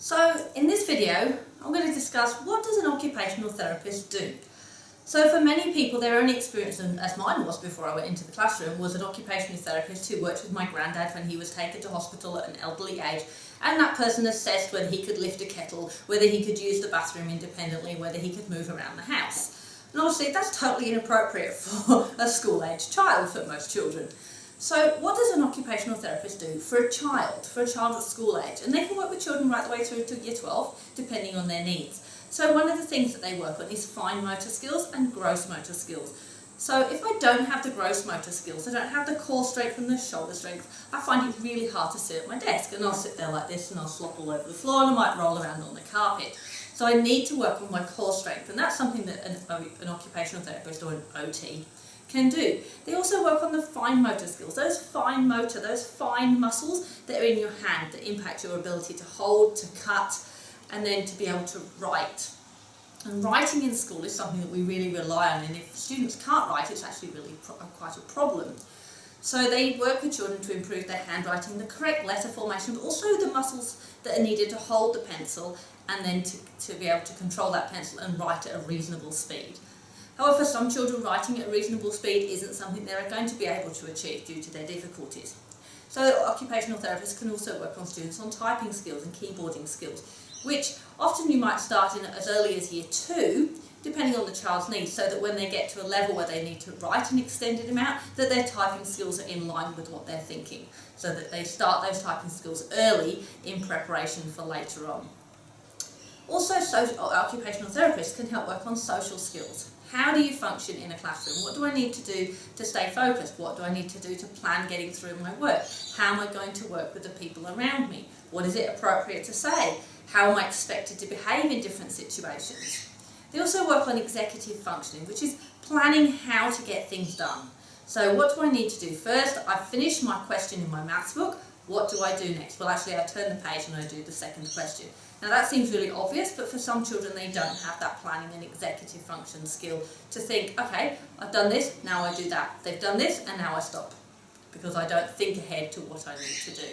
So in this video, I'm going to discuss what does an occupational therapist do. So for many people, their only experience, and as mine was before I went into the classroom, was an occupational therapist who worked with my granddad when he was taken to hospital at an elderly age, and that person assessed whether he could lift a kettle, whether he could use the bathroom independently, whether he could move around the house. And obviously that's totally inappropriate for a school-aged child for most children. So what does an occupational therapist do for a child at school age? And they can work with children right the way through to year 12, depending on their needs. So one of the things that they work on is fine motor skills and gross motor skills. So if I don't have the gross motor skills, I don't have the core strength and the shoulder strength, I find it really hard to sit at my desk, and I'll sit there like this and I'll slop all over the floor and I might roll around on the carpet. So I need to work on my core strength, and that's something that an occupational therapist or an OT can do. They also work on the fine motor skills, those fine muscles that are in your hand that impact your ability to hold, to cut, and then to be able to write. And writing in school is something that we really rely on, and if students can't write, it's actually really quite a problem. So they work with children to improve their handwriting, the correct letter formation, but also the muscles that are needed to hold the pencil and then to be able to control that pencil and write at a reasonable speed. However, for some children, writing at a reasonable speed isn't something they're going to be able to achieve due to their difficulties. So occupational therapists can also work on students on typing skills and keyboarding skills, which often you might start in as early as year 2, depending on the child's needs, so that when they get to a level where they need to write an extended amount, that their typing skills are in line with what they're thinking, so that they start those typing skills early in preparation for later on. Also, occupational therapists can help work on social skills. How do you function in a classroom? What do I need to do to stay focused? What do I need to do to plan getting through my work? How am I going to work with the people around me? What is it appropriate to say? How am I expected to behave in different situations? They also work on executive functioning, which is planning how to get things done. So what do I need to do? First, I've finished my question in my maths book. What do I do next? Well, actually, I turn the page and I do the second question. Now that seems really obvious, but for some children they don't have that planning and executive function skill to think, okay, I've done this, now I do that. They've done this and now I stop, because I don't think ahead to what I need to do.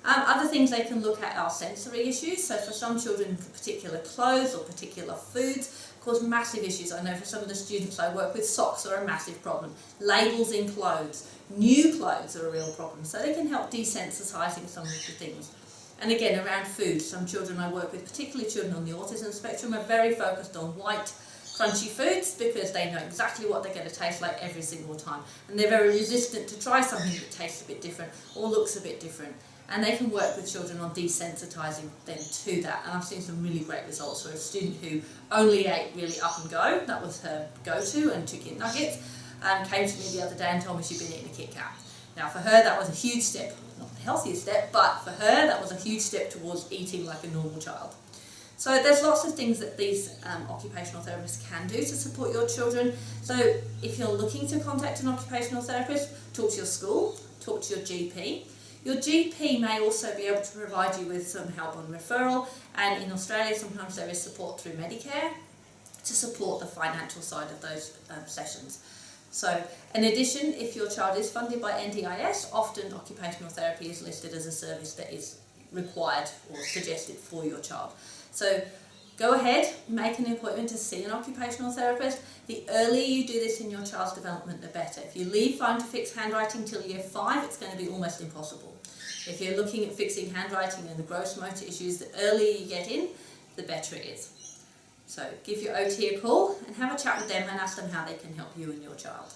Other things they can look at are sensory issues. So for some children, particular clothes or particular foods cause massive issues. I know for some of the students I work with, socks are a massive problem. Labels in clothes, new clothes are a real problem. So they can help desensitising some of the things. And again, around food, some children I work with, particularly children on the autism spectrum, are very focused on white, crunchy foods because they know exactly what they're going to taste like every single time. And they're very resistant to try something that tastes a bit different or looks a bit different. And they can work with children on desensitising them to that. And I've seen some really great results where a student who only ate really up and go, that was her go-to, and chicken nuggets, came to me the other day and told me she'd been eating a Kit Kat. Now for her that was a huge step, not the healthiest step, but for her that was a huge step towards eating like a normal child. So there's lots of things that these occupational therapists can do to support your children. So if you're looking to contact an occupational therapist, talk to your school, talk to your GP. Your GP may also be able to provide you with some help on referral, and in Australia sometimes there is support through Medicare to support the financial side of those sessions. So, in addition, if your child is funded by NDIS, often occupational therapy is listed as a service that is required or suggested for your child. So, go ahead, make an appointment to see an occupational therapist. The earlier you do this in your child's development, the better. If you leave Phone to Fix handwriting till year 5, it's going to be almost impossible. If you're looking at fixing handwriting and the gross motor issues, the earlier you get in, the better it is. So give your OT a call and have a chat with them and ask them how they can help you and your child.